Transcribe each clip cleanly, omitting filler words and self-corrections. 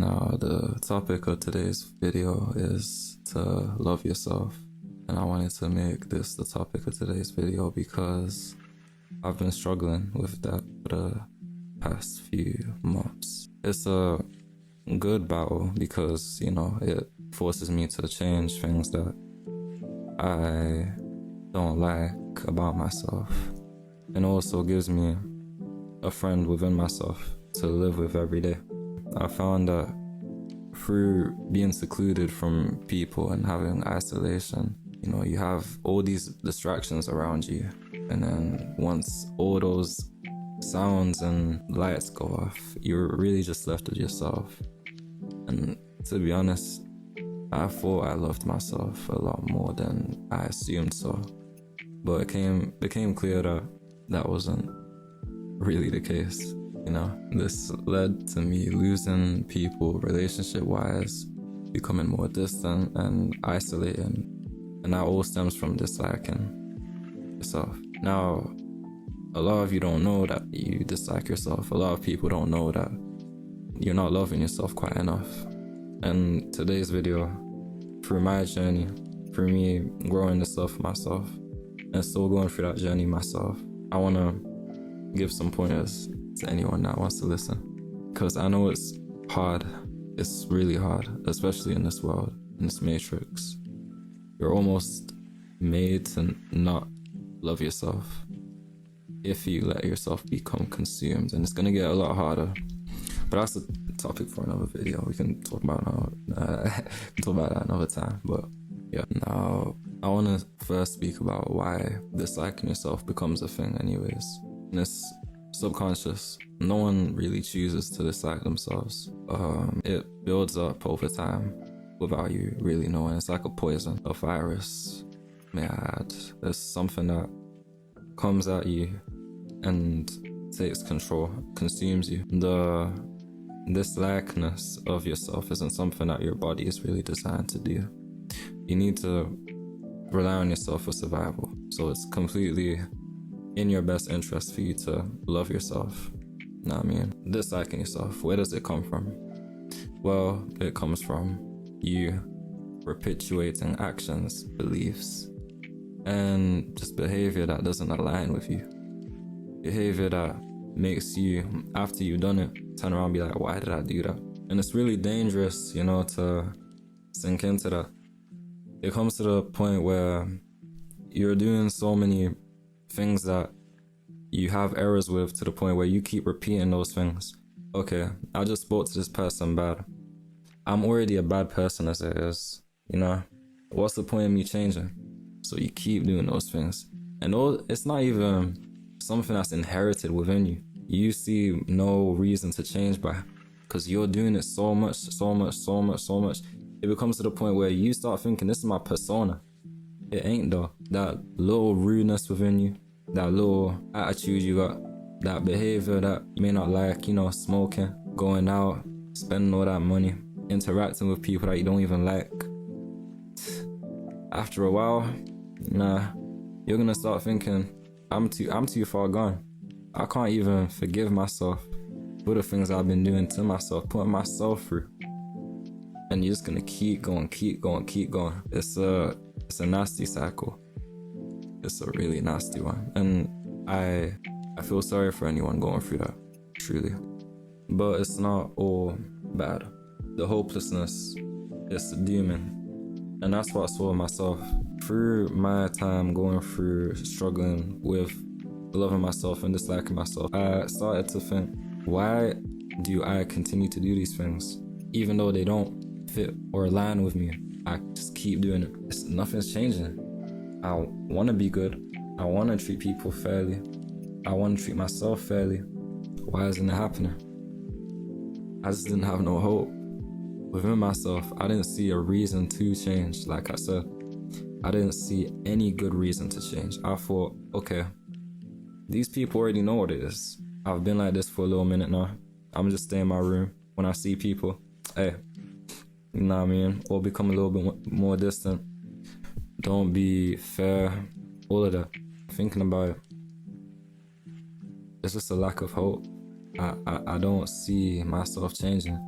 Now, the topic of today's video is to love yourself. And I wanted to make this the topic of today's video because I've been struggling with that for the past few months. It's a good battle because, it forces me to change things that I don't like about myself. And also gives me a friend within myself to live with every day. I found that through being secluded from people and having isolation, you have all these distractions around you. And then once all those sounds and lights go off, you're really just left with yourself. And to be honest, I thought I loved myself a lot more than I assumed so. But it became clear that that wasn't really the case. This led to me losing people relationship-wise, becoming more distant and isolating. And that all stems from disliking yourself. Now, a lot of you don't know that you dislike yourself. A lot of people don't know that you're not loving yourself quite enough. And today's video, through my journey, through me growing this love for myself, and still going through that journey myself, I want to give some pointers to anyone that wants to listen. Because I know it's hard. It's really hard, especially in this world, in this matrix. You're almost made to not love yourself if you let yourself become consumed, and it's gonna get a lot harder. But that's a topic for another video. We can talk about that another time. But yeah, now I want to first speak about why disliking yourself becomes a thing anyways. And it's subconscious. No one really chooses to dislike themselves. It builds up over time without you really knowing. It's like a poison, a virus, may I add. It's something that comes at you and takes control, consumes you. The dislikeness of yourself isn't something that your body is really designed to do. You need to rely on yourself for survival. So it's completely in your best interest for you to love yourself. Know what I mean? Disliking yourself, where does it come from? Well, it comes from you perpetuating actions, beliefs, and just behavior that doesn't align with you. Behavior that makes you, after you've done it, turn around and be like, why did I do that? And it's really dangerous, to sink into that. It comes to the point where you're doing so many things that you have errors with, to the point where you keep repeating those things. Okay, I just spoke to this person bad. I'm already a bad person as it is, What's the point of me changing? So you keep doing those things. And it's not even something that's inherited within you. You see no reason to change because you're doing it so much. It becomes to the point where you start thinking, this is my persona. It ain't though. That little rudeness within you, that little attitude you got, that behavior that you may not like, smoking, going out, spending all that money, interacting with people that you don't even like. After a while, you're gonna start thinking, I'm too far gone. I can't even forgive myself for the things I've been doing to myself, putting myself through. And you're just gonna keep going. It's a nasty cycle. It's a really nasty one. And I feel sorry for anyone going through that, truly. But it's not all bad. The hopelessness is dooming. And that's what I saw myself through my time going through struggling with loving myself and disliking myself. I started to think, why do I continue to do these things? Even though they don't fit or align with me, I just keep doing it. Nothing's changing. I want to be good. I want to treat people fairly. I want to treat myself fairly. Why isn't it happening? I just didn't have no hope within myself. I didn't see a reason to change. Like I said, I didn't see any good reason to change. I thought, okay, these people already know what it is. I've been like this for a little minute now. I'm just stay in my room. When I see people, hey, you know what I mean? Or become a little bit more distant. Don't be fair. All of that. Thinking about it, it's just a lack of hope. I don't see myself changing.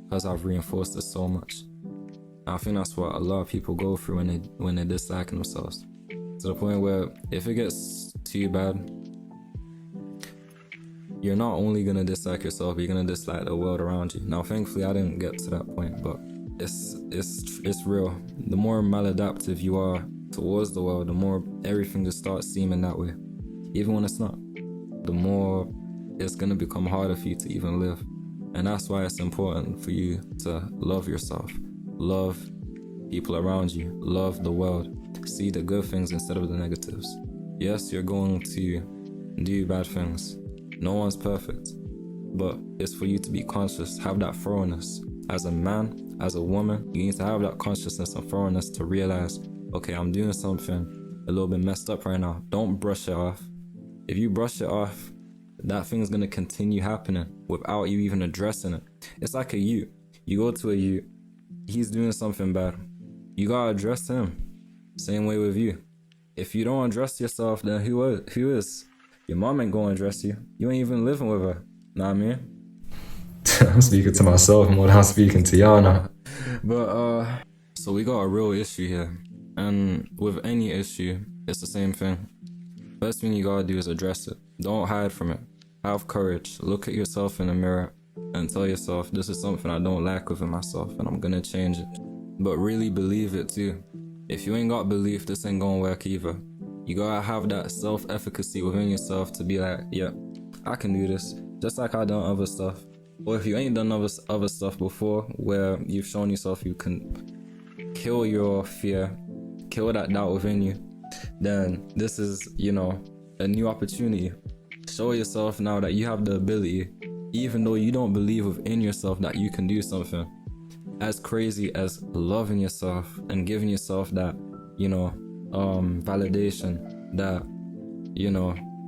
because I've reinforced it so much. And I think that's what a lot of people go through when they dislike themselves. To the point where if it gets too bad, you're not only gonna dislike yourself, but you're gonna dislike the world around you. Now, thankfully, I didn't get to that point, but it's real. The more maladaptive you are towards the world, the more everything just starts seeming that way, even when it's not. The more it's gonna become harder for you to even live, and that's why it's important for you to love yourself, love people around you, love the world, see the good things instead of the negatives. Yes, you're going to do bad things. No one's perfect, but it's for you to be conscious, have that thoroughness. As a man, as a woman, you need to have that consciousness and thoroughness to realize, okay, I'm doing something a little bit messed up right now. Don't brush it off. If you brush it off, that thing's gonna continue happening without you even addressing it. It's like a youth. You go to a youth, he's doing something bad. You gotta address him. Same way with you. If you don't address yourself, then who is? Your mom ain't gonna address you. You ain't even living with her. Know what I mean? I'm speaking to myself more than I'm speaking to y'all now. But so we got a real issue here. And with any issue, it's the same thing. First thing you gotta do is address it. Don't hide from it. Have courage. Look at yourself in the mirror and tell yourself, this is something I don't like within myself and I'm gonna change it. But really believe it too. If you ain't got belief, this ain't gonna work either. You gotta have that self-efficacy within yourself to be like, yeah, I can do this, just like I done other stuff. Or if you ain't done other stuff before, where you've shown yourself you can kill your fear, kill that doubt within you, then this is, a new opportunity. Show yourself now that you have the ability, even though you don't believe within yourself that you can do something as crazy as loving yourself and giving yourself that, validation, that,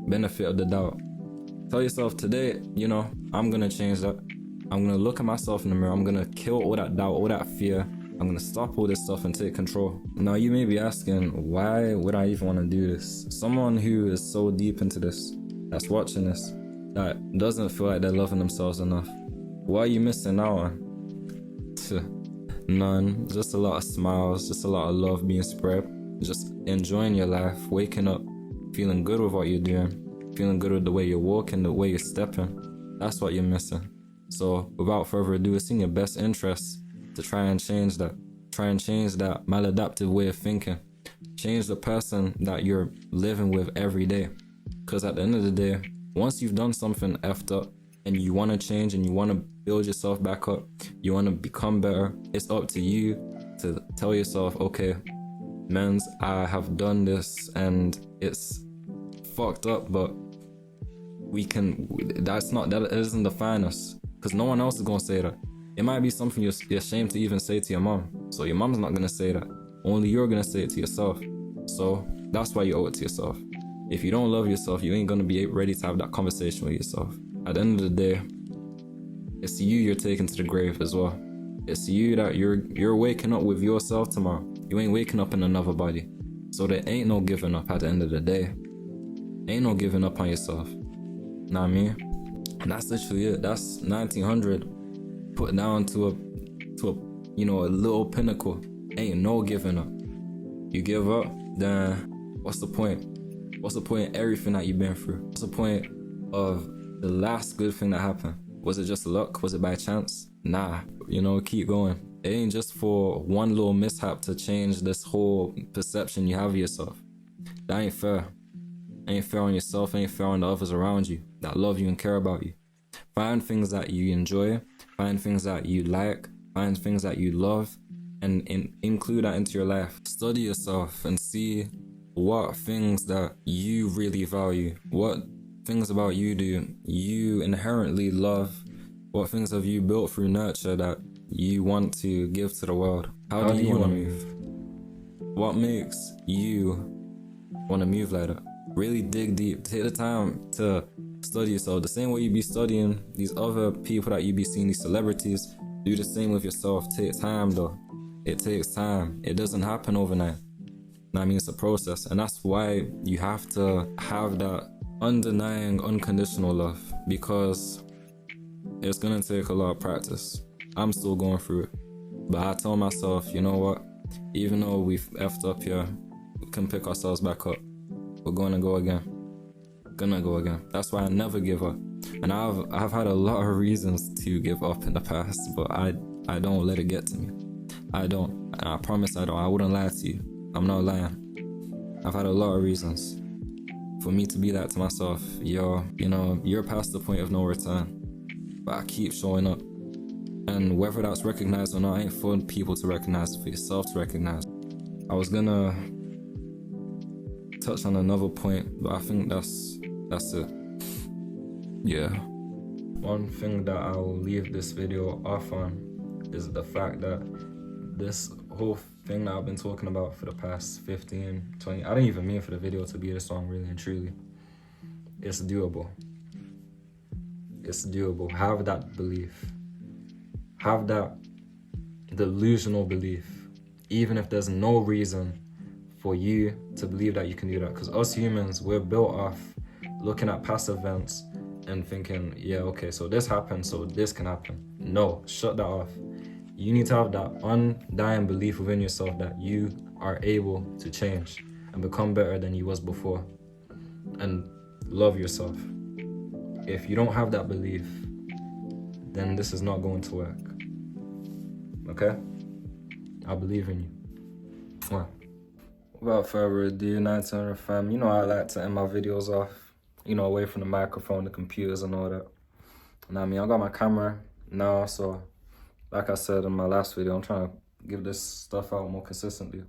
benefit of the doubt. Tell yourself today, I'm gonna change that. I'm gonna look at myself in the mirror. I'm gonna kill all that doubt, all that fear. I'm gonna stop all this stuff and take control. Now you may be asking, why would I even want to do this? Someone who is so deep into this, that's watching this, that doesn't feel like they're loving themselves enough, what are you missing out on? None. Just a lot of smiles, just a lot of love being spread, just enjoying your life, waking up, feeling good with what you're doing, feeling good with the way you're walking, the way you're stepping. That's what you're missing. So without further ado, it's in your best interest to try and change that. Try and change that maladaptive way of thinking. Change the person that you're living with every day. Because at the end of the day, once you've done something effed up and you want to change and you want to build yourself back up, you want to become better, it's up to you to tell yourself, okay, menz, I have done this and it's fucked up, but that doesn't define us, because no one else is going to say that. It might be something you're ashamed to even say to your mom, so your mom's not going to say that. Only you're going to say it to yourself. So that's why you owe it to yourself. If you don't love yourself, you ain't going to be ready to have that conversation with yourself. At the end of the day, it's you you're taking to the grave as well. It's you that you're waking up with yourself tomorrow. You ain't waking up in another body. So there ain't no giving up at the end of the day. Ain't no giving up on yourself. Know what I mean? And that's literally it. That's 1900 put down to a little pinnacle. Ain't no giving up. You give up, then what's the point? What's the point of everything that you've been through? What's the point of the last good thing that happened? Was it just luck? Was it by chance? Nah, keep going. It ain't just for one little mishap to change this whole perception you have of yourself. That ain't fair. Ain't fair on yourself, ain't fair on the others around you that love you and care about you. Find things that you enjoy, find things that you like, find things that you love, and include that into your life. Study yourself and see what things that you really value, what things about you do you inherently love, what things have you built through nurture that you want to give to the world. How do you want to move? What makes you want to move like that? Really dig deep. Take the time to study yourself. The same way you be studying these other people that you be seeing, these celebrities, do the same with yourself. Take time though. It takes time. It doesn't happen overnight. I mean, it's a process, and that's why you have to have that undenying, unconditional love, because it's gonna take a lot of practice. I'm still going through it. But I tell myself, you know what? Even though we've effed up here, we can pick ourselves back up. We're gonna go again. Gonna go again. That's why I never give up. And I've had a lot of reasons to give up in the past, but I don't let it get to me. I don't. And I promise I don't. I wouldn't lie to you. I'm not lying. I've had a lot of reasons for me to be that to myself. You're past the point of no return. But I keep showing up. And whether that's recognized or not, ain't for people to recognize, it's for yourself to recognize. I was gonna touch on another point, but I think that's it. Yeah. One thing that I'll leave this video off on is the fact that this whole thing that I've been talking about for the past 15, 20, I didn't even mean for the video to be this long, really and truly. It's doable. It's doable. Have that belief. Have that delusional belief, even if there's no reason for you to believe that you can do that. Because us humans, we're built off looking at past events and thinking, yeah, okay, so this happened, so this can happen. No, shut that off. You need to have that undying belief within yourself that you are able to change and become better than you was before. And love yourself. If you don't have that belief, then this is not going to work. Okay? I believe in you. Well, without further ado, 900 fam, you know I like to end my videos off, away from the microphone, the computers and all that. And I got my camera now, so like I said in my last video, I'm trying to give this stuff out more consistently.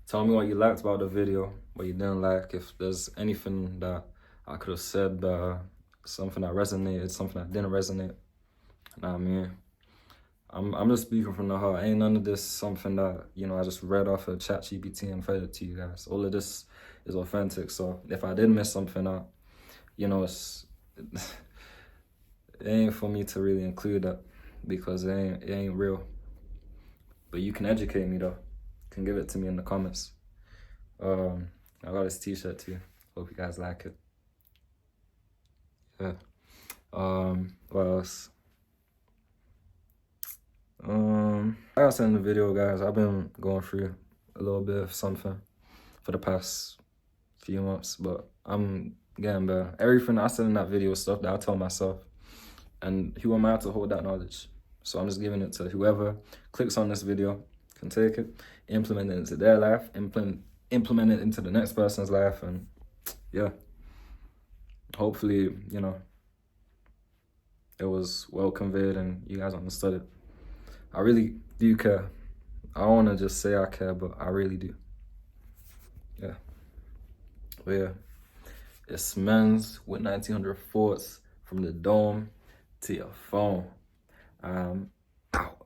Tell me what you liked about the video, what you didn't like, if there's anything that I could have said better, something that resonated, something that didn't resonate. I'm just speaking from the heart. Ain't none of this something that, I just read off of ChatGPT and fed it to you guys. All of this is authentic. So if I did miss something out, it ain't for me to really include that because it ain't real. But you can educate me though. You can give it to me in the comments. I got this t-shirt too. Hope you guys like it. Yeah. What else? Like I said in the video, guys, I've been going through a little bit of something for the past few months, but I'm getting better. Everything I said in that video is stuff that I told myself, and who am I to hold that knowledge? So I'm just giving it to whoever clicks on this video, can take it, implement it into their life, implement it into the next person's life, and yeah, hopefully, it was well conveyed and you guys understood it. I really do care. I don't want to just say I care, but I really do. Yeah. But yeah, it's men's with 1900 thoughts from the dome to your phone. Out.